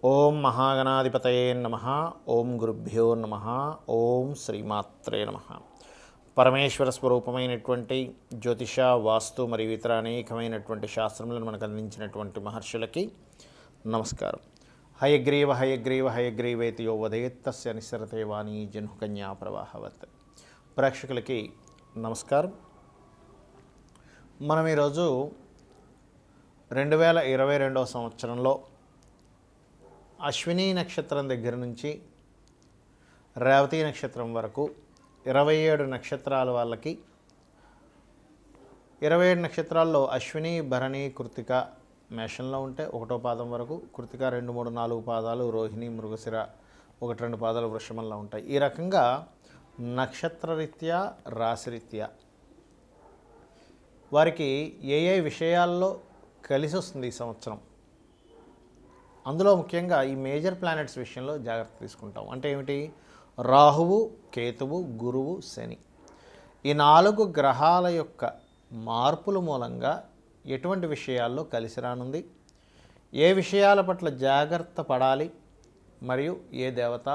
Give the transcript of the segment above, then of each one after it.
ఓం మహాగణాధిపతయే నమః. ఓం గురుభ్యో నమః. ఓం శ్రీమాత్రే నమః. పరమేశ్వర స్వరూపమైనటువంటి జ్యోతిష, వాస్తు మరియు ఇతర అనేకమైనటువంటి శాస్త్రములను మనకు అందించినటువంటి మహర్షులకి నమస్కారం. హయగ్రీవ హయగ్రీవ హయగ్రీవేతి యో వదేత్తస్య నిస్సరతే వాణి జన్హుకన్యా ప్రవాహవత్. ప్రేక్షకులకి నమస్కారం. మనం ఈరోజు 2022 సంవత్సరంలో అశ్విని నక్షత్రం దగ్గర నుంచి రేవతి నక్షత్రం వరకు 27 నక్షత్రాల వాళ్ళకి 27 నక్షత్రాల్లో అశ్విని, భరణి, కృత్తిక మేషంలో ఉంటే 1వ పాదం వరకు, కృత్తిక 2, 3, 4 పాదాలు, రోహిణి, మృగశిర 1, 2 పాదాలు వృషభంలో ఉంటాయి. ఈ రకంగా నక్షత్రరీత్యా, రాశిరీత్యా వారికి ఏ విషయాల్లో కలిసి వస్తుంది ఈ సంవత్సరం, అందులో ముఖ్యంగా ఈ మేజర్ ప్లానెట్స్ విషయంలో జాగ్రత్త తీసుకుంటాం. అంటే ఏమిటి? రాహువు, కేతువు, గురువు, శని, ఈ 4 గ్రహాల యొక్క మార్పుల మూలంగా ఎటువంటి విషయాల్లో కలిసి రానుంది, ఏ విషయాల పట్ల జాగ్రత్త పడాలి, మరియు ఏ దేవత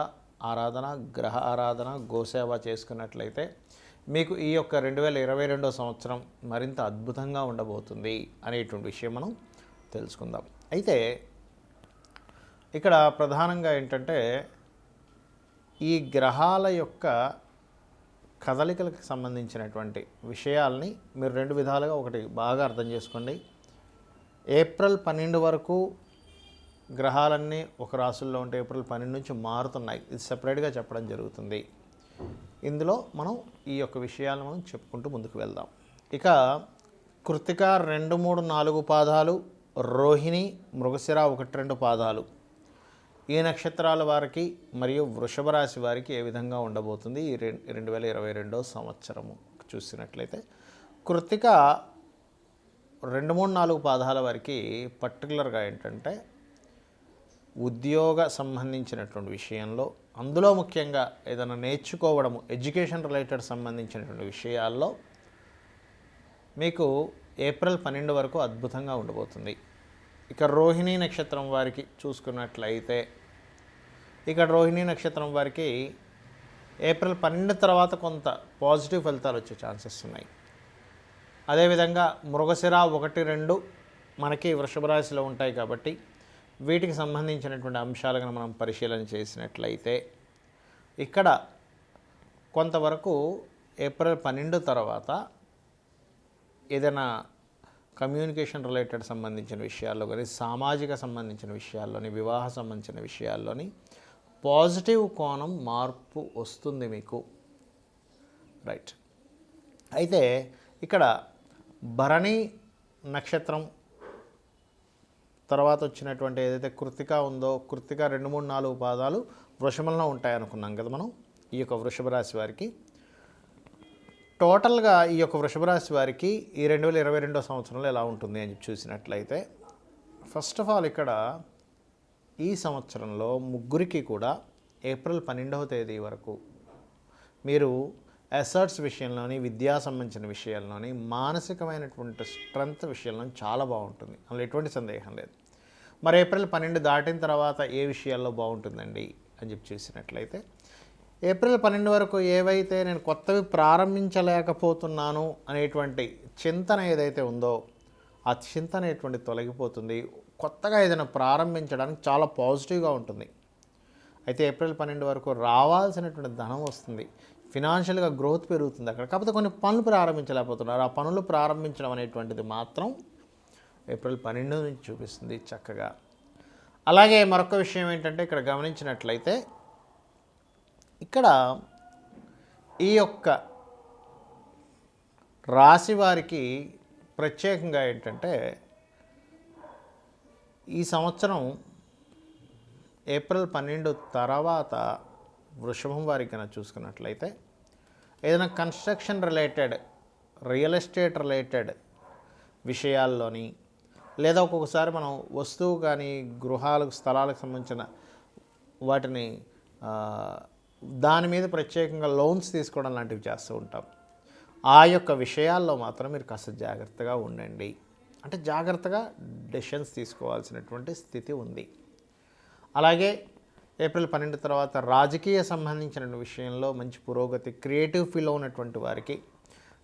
ఆరాధన, గ్రహ ఆరాధన, గోసేవ చేసుకున్నట్లయితే మీకు ఈ యొక్క 2022 సంవత్సరం మరింత అద్భుతంగా ఉండబోతుంది అనేటువంటి విషయం మనం తెలుసుకుందాం. అయితే ఇక్కడ ప్రధానంగా ఏంటంటే ఈ గ్రహాల యొక్క కదలికలకు సంబంధించినటువంటి విషయాల్ని మీరు 2 విధాలుగా ఒకటి బాగా అర్థం చేసుకోండి. ఏప్రిల్ 12 వరకు గ్రహాలన్నీ ఒక రాశుల్లో ఉంటే ఏప్రిల్ 12 నుంచి మారుతున్నాయి. ఇది సపరేట్గా చెప్పడం జరుగుతుంది. ఇందులో మనం ఈ యొక్క విషయాలను మనం చెప్పుకుంటూ ముందుకు వెళ్దాం. ఇక కృత్తిక 2, 3, 4 పాదాలు, రోహిణి, మృగశిర 1, 2 పాదాలు ఈ నక్షత్రాల వారికి మరియు వృషభ రాశి వారికి ఏ విధంగా ఉండబోతుంది ఈ 2022 సంవత్సరము చూసినట్లయితే, కృత్తిక 2, 3, 4 పాదాల వారికి పర్టికులర్గా ఏంటంటే ఉద్యోగ సంబంధించినటువంటి విషయంలో, అందులో ముఖ్యంగా ఏదైనా నేర్చుకోవడము, ఎడ్యుకేషన్ రిలేటెడ్ సంబంధించినటువంటి విషయాల్లో మీకు ఏప్రిల్ 12 వరకు అద్భుతంగా ఉండబోతుంది. ఇక రోహిణి నక్షత్రం వారికి చూసుకున్నట్లయితే, ఇక్కడ రోహిణి నక్షత్రం వారికి ఏప్రిల్ 12 తర్వాత కొంత పాజిటివ్ ఫలితాలు వచ్చే ఛాన్సెస్ ఉన్నాయి. అదేవిధంగా మృగశిర 1, 2 మనకి వృషభ రాశిలో ఉంటాయి కాబట్టి వీటికి సంబంధించినటువంటి అంశాలను మనం పరిశీలన చేసినట్లయితే ఇక్కడ కొంతవరకు ఏప్రిల్ 12 తర్వాత ఏదైనా కమ్యూనికేషన్ రిలేటెడ్ సంబంధించిన విషయాల్లో కానీ, సామాజిక సంబంధించిన విషయాల్లోని, వివాహ సంబంధించిన విషయాల్లోని పాజిటివ్ కోణం మార్పు వస్తుంది మీకు. రైట్. అయితే ఇక్కడ భరణి నక్షత్రం తర్వాత వచ్చినటువంటి ఏదైతే కృత్తిక ఉందో, కృత్తిక 2, 3, 4 పాదాలు వృషభంలో ఉంటాయి అనుకున్నాం కదా మనం. ఈ యొక్క వృషభ రాశి వారికి టోటల్గా ఈ యొక్క వృషభ రాశి వారికి ఈ 2022 సంవత్సరంలో ఎలా ఉంటుంది అని చూసినట్లయితే, ఫస్ట్ ఆఫ్ ఆల్ ఇక్కడ ఈ సంవత్సరంలో ముగ్గురికి కూడా ఏప్రిల్ 12వ తేదీ వరకు మీరు అసర్ట్స్ విషయంలోని, విద్యా సంబంధించిన విషయాల్లోని, మానసికమైనటువంటి స్ట్రెంగ్త్ విషయంలో చాలా బాగుంటుంది. అందులో ఎటువంటి సందేహం లేదు. మరి ఏప్రిల్ 12 దాటిన తర్వాత ఏ విషయాల్లో బాగుంటుందండి అని చెప్పి చూసినట్లయితే, ఏప్రిల్ 12 వరకు ఏవైతే నేను కొత్తవి ప్రారంభించలేకపోతున్నాను అనేటువంటి చింతన ఏదైతే ఉందో ఆ చింతన అనేటువంటి తొలగిపోతుంది. కొత్తగా ఏదైనా ప్రారంభించడానికి చాలా పాజిటివ్గా ఉంటుంది. అయితే ఏప్రిల్ 12 వరకు రావాల్సినటువంటి ధనం వస్తుంది, ఫినాన్షియల్గా గ్రోత్ పెరుగుతుంది అక్కడ. కాకపోతే కొన్ని పనులు ప్రారంభించలేకపోతున్నారు. ఆ పనులు ప్రారంభించడం అనేటువంటిది మాత్రం ఏప్రిల్ 12 నుంచి చూపిస్తుంది చక్కగా. అలాగే మరొక విషయం ఏంటంటే ఇక్కడ గమనించినట్లయితే, ఇక్కడ ఈ యొక్క రాశి వారికి ప్రత్యేకంగా ఏంటంటే ఈ సంవత్సరం ఏప్రిల్ 12 తర్వాత వృషభం వారికి కనుక చూసుకున్నట్లయితే ఏదైనా construction related, real estate related విషయాల్లోని, లేదా ఒక్కొక్కసారి మనం వస్తువు కానీ, గృహాలకు, స్థలాలకు సంబంధించిన వాటిని దాని మీద ప్రత్యేకంగా లోన్స్ తీసుకోవడం లాంటివి చేస్తూ ఉంటాం. ఆ యొక్క విషయాల్లో మాత్రం మీరు కాస్త జాగ్రత్తగా ఉండండి. అంటే జాగ్రత్తగా డెసిషన్స్ తీసుకోవాల్సినటువంటి స్థితి ఉంది. అలాగే ఏప్రిల్ 12 తర్వాత రాజకీయ సంబంధించిన విషయంలో మంచి పురోగతి, క్రియేటివ్ ఫీల్డ్లో ఉన్నటువంటి వారికి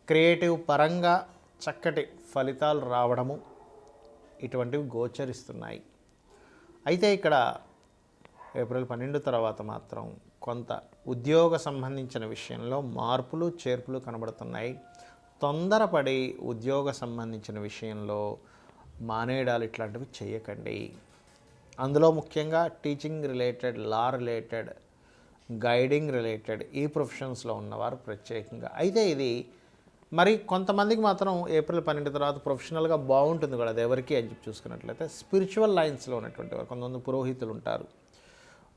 క్రియేటివ్ పరంగా చక్కటి ఫలితాలు రావడము ఇటువంటివి గోచరిస్తున్నాయి. అయితే ఇక్కడ ఏప్రిల్ 12 తర్వాత మాత్రం కొంత ఉద్యోగ సంబంధించిన విషయంలో మార్పులు చేర్పులు కనబడుతున్నాయి. తొందరపడి ఉద్యోగ సంబంధించిన విషయంలో మానేయడాలు ఇట్లాంటివి చేయకండి. అందులో ముఖ్యంగా టీచింగ్ రిలేటెడ్, లా రిలేటెడ్, గైడింగ్ రిలేటెడ్ ఈ ప్రొఫెషన్స్లో ఉన్నవారు ప్రత్యేకంగా. అయితే ఇది మరి కొంతమందికి మాత్రం ఏప్రిల్ 12 తర్వాత ప్రొఫెషనల్గా బాగుంటుంది కూడా, అది ఎవరికి అని చెప్పి చూసుకున్నట్లయితే స్పిరిచువల్ లైన్స్లో ఉన్నటువంటి వారు, కొంతమంది పురోహితులు ఉంటారు,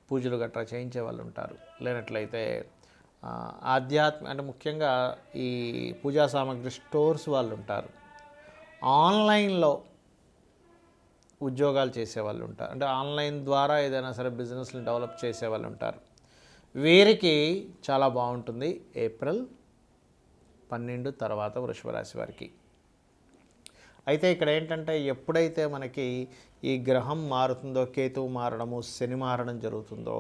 పూజలు గట్రా చేయించే వాళ్ళు ఉంటారు, లేనట్లయితే ఆధ్యాత్మిక అంటే ముఖ్యంగా ఈ పూజా సామాగ్రి స్టోర్స్ వాళ్ళు ఉంటారు, ఆన్లైన్లో ఉద్యోగాలు చేసేవాళ్ళు ఉంటారు, అంటే ఆన్లైన్ ద్వారా ఏదైనా సరే బిజినెస్ని డెవలప్ చేసేవాళ్ళు ఉంటారు. వీరికి చాలా బాగుంటుంది ఏప్రిల్ 12 తర్వాత వృషభ రాశి వారికి. అయితే ఇక్కడ ఏంటంటే ఎప్పుడైతే మనకి ఈ గ్రహం మారుతుందో, కేతువు మారడము, శని మారడం జరుగుతుందో,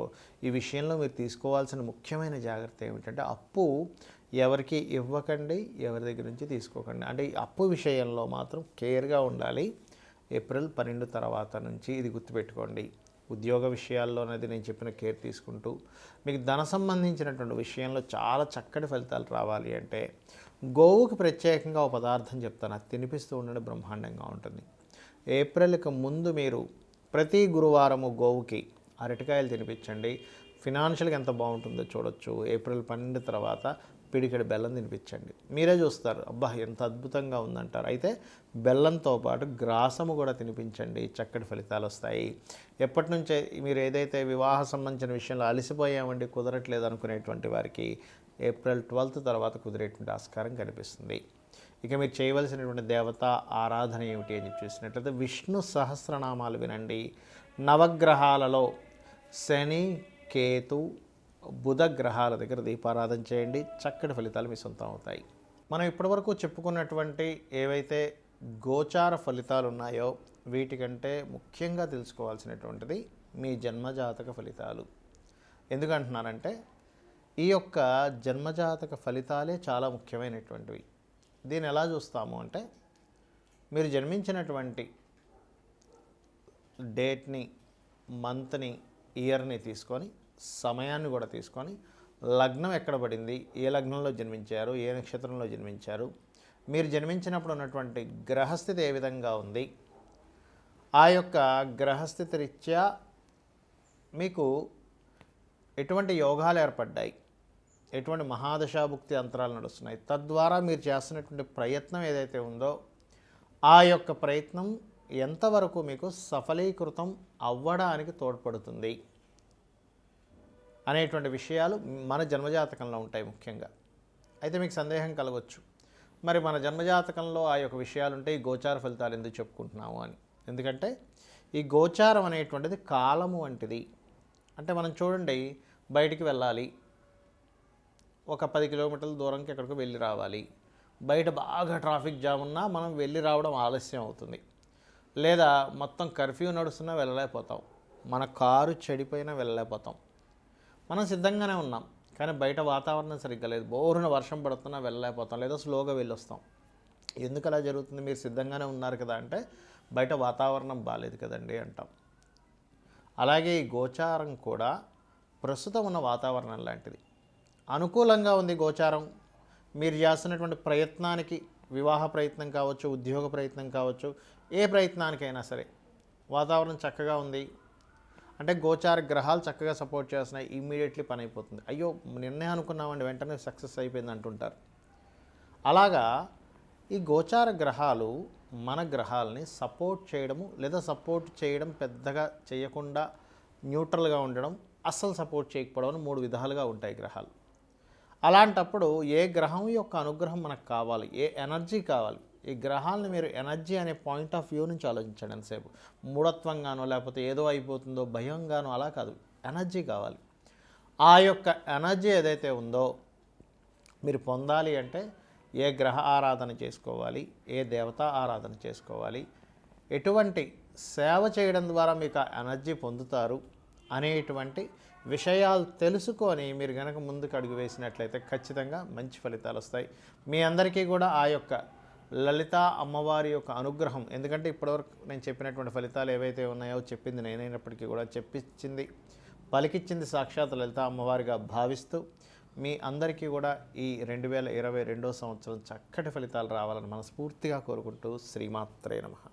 ఈ విషయంలో మీరు తీసుకోవాల్సిన ముఖ్యమైన జాగ్రత్త ఏమిటంటే అప్పు ఎవరికి ఇవ్వకండి, ఎవరి దగ్గర నుంచి తీసుకోకండి. అంటే ఈ అప్పు విషయంలో మాత్రం కేర్గా ఉండాలి. ఏప్రిల్ 12 తర్వాత నుంచి ఇది గుర్తుపెట్టుకోండి. ఉద్యోగ విషయాల్లోనది నేను చెప్పిన కేర్ తీసుకుంటూ మీకు ధన సంబంధించినటువంటి విషయంలో చాలా చక్కటి ఫలితాలు రావాలి అంటే గోవుకి ప్రత్యేకంగా ఒక పదార్థం చెప్తాను, అది తినిపిస్తూ ఉండడం బ్రహ్మాండంగా ఉంటుంది. ఏప్రిల్కి ముందు మీరు ప్రతి గురువారము గోవుకి అరటికాయలు తినిపించండి. ఫినాన్షియల్గా ఎంత బాగుంటుందో చూడొచ్చు. ఏప్రిల్ 12 తర్వాత పిడికెడు బెల్లం తినిపించండి. మీరే చూస్తారు, అబ్బా ఎంత అద్భుతంగా ఉందంటారు. అయితే బెల్లంతో పాటు గ్రాసము కూడా తినిపించండి, చక్కటి ఫలితాలు వస్తాయి. ఎప్పటి నుంచే మీరు ఏదైతే వివాహ సంబంధించిన విషయంలో అలసిపోయామండి, కుదరట్లేదు అనుకునేటువంటి వారికి ఏప్రిల్ 12 తర్వాత కుదిరేటువంటి ఆస్కారం కనిపిస్తుంది. ఇక మీరు చేయవలసినటువంటి దేవత ఆరాధన ఏమిటి అని చూసినట్లయితే విష్ణు సహస్రనామాలు వినండి. నవగ్రహాలలో శని, కేతు, బుధ గ్రహాల దగ్గర దీపారాధన చేయండి. చక్కటి ఫలితాలు మీ సొంతం అవుతాయి. మనం ఇప్పటివరకు చెప్పుకున్నటువంటి ఏవైతే గోచార ఫలితాలు ఉన్నాయో వీటికంటే ముఖ్యంగా తెలుసుకోవాల్సినటువంటిది మీ జన్మజాతక ఫలితాలు. ఎందుకంటున్నానంటే ఈ యొక్క జన్మజాతక ఫలితాలే చాలా ముఖ్యమైనటువంటివి. దీన్ని ఎలా చూస్తాము అంటే మీరు జన్మించినటువంటి డేట్ని, మంత్ని, ఇయర్ని తీసుకొని, సమయాన్ని కూడా తీసుకొని, లగ్నం ఎక్కడ పడింది, ఏ లగ్నంలో జన్మించారు, ఏ నక్షత్రంలో జన్మించారు, మీరు జన్మించినప్పుడు ఉన్నటువంటి గ్రహస్థితి ఏ విధంగా ఉంది, ఆ యొక్క గ్రహస్థితి రీత్యా మీకు ఎటువంటి యోగాలు ఏర్పడ్డాయి, ఎటువంటి మహాదశాభుక్తి అంతరాలు నడుస్తున్నాయి, తద్వారా మీరు చేస్తున్నటువంటి ప్రయత్నం ఏదైతే ఉందో ఆ యొక్క ప్రయత్నం ఎంతవరకు మీకు సఫలీకృతం అవ్వడానికి తోడ్పడుతుంది అనేటువంటి విషయాలు మన జన్మజాతకంలో ఉంటాయి ముఖ్యంగా. అయితే మీకు సందేహం కలగవచ్చు, మరి మన జన్మజాతకంలో ఆ యొక్క విషయాలు ఉంటే ఈ గోచార ఫలితాలు ఎందుకు చెప్పుకుంటున్నాము అని. ఎందుకంటే ఈ గోచారం అనేటువంటిది కాలము వంటిది. అంటే మనం చూడండి, బయటికి వెళ్ళాలి, ఒక 10 కిలోమీటర్ల దూరంకి ఎక్కడికి వెళ్ళి రావాలి, బయట బాగా ట్రాఫిక్ జామ్ ఉన్నా మనం వెళ్ళి రావడం ఆలస్యం అవుతుంది, లేదా మొత్తం కర్ఫ్యూ నడుస్తున్నా వెళ్ళలేకపోతాం, మన కారు చెడిపోయినా వెళ్ళలేకపోతాం. మనం సిద్ధంగానే ఉన్నాం, కానీ బయట వాతావరణం సరిగ్గా లేదు, బోరున వర్షం పడుతున్నా వెళ్ళలేకపోతాం, లేదా స్లోగా వెళ్ళొస్తాం. ఎందుకు అలా జరుగుతుంది? మీరు సిద్ధంగానే ఉన్నారు కదా అంటే బయట వాతావరణం బాగాలేదు కదండి అంటాం. అలాగే ఈ గోచారం కూడా ప్రస్తుతం ఉన్న వాతావరణం లాంటిది. అనుకూలంగా ఉంది గోచారం, మీరు చేస్తున్నటువంటి ప్రయత్నానికి, వివాహ ప్రయత్నం కావచ్చు, ఉద్యోగ ప్రయత్నం కావచ్చు, ఏ ప్రయత్నానికైనా సరే వాతావరణం చక్కగా ఉంది అంటే గోచార గ్రహాలు చక్కగా సపోర్ట్ చేస్తున్నాయి, ఇమ్మీడియట్లీ పని అయిపోతుంది. అయ్యో నిన్నే అనుకున్నామండి వెంటనే సక్సెస్ అయిపోయింది అంటుంటారు. అలాగా ఈ గోచార గ్రహాలు మన గ్రహాలని సపోర్ట్ చేయడము, లేదా సపోర్ట్ చేయడం పెద్దగా చేయకుండా న్యూట్రల్గా ఉండడం, అస్సలు సపోర్ట్ చేయకపోవడం, 3 విధాలుగా ఉంటాయి గ్రహాలు. అలాంటప్పుడు ఏ గ్రహం యొక్క అనుగ్రహం మనకు కావాలి, ఏ ఎనర్జీ కావాలి, ఈ గ్రహాలను మీరు ఎనర్జీ అనే పాయింట్ ఆఫ్ వ్యూ నుంచి ఆలోచించండి. ఎంతసేపు మూఢత్వంగానో లేకపోతే ఏదో అయిపోతుందో భయంగానో అలా కాదు, ఎనర్జీ కావాలి. ఆ యొక్క ఎనర్జీ ఏదైతే ఉందో మీరు పొందాలి అంటే ఏ గ్రహ ఆరాధన చేసుకోవాలి, ఏ దేవతా ఆరాధన చేసుకోవాలి, ఎటువంటి సేవ చేయడం ద్వారా మీకు ఆ ఎనర్జీ పొందుతారు అనేటువంటి విషయాలు తెలుసుకొని మీరు కనుక ముందుకు అడుగు వేసినట్లయితే ఖచ్చితంగా మంచి ఫలితాలు వస్తాయి. మీ అందరికీ కూడా ఆ యొక్క లలిత అమ్మవారి యొక్క అనుగ్రహం, ఎందుకంటే ఇప్పటివరకు నేను చెప్పినటువంటి ఫలితాలు ఏవైతే ఉన్నాయో చెప్పింది నేనైనప్పటికీ కూడా చెప్పించింది పలికిచ్చింది సాక్షాత్ లలిత అమ్మవారిగా భావిస్తూ మీ అందరికీ కూడా ఈ 2022 సంవత్సరం చక్కటి ఫలితాలు రావాలని మనస్ఫూర్తిగా కోరుకుంటూ శ్రీమాత్రే నమః.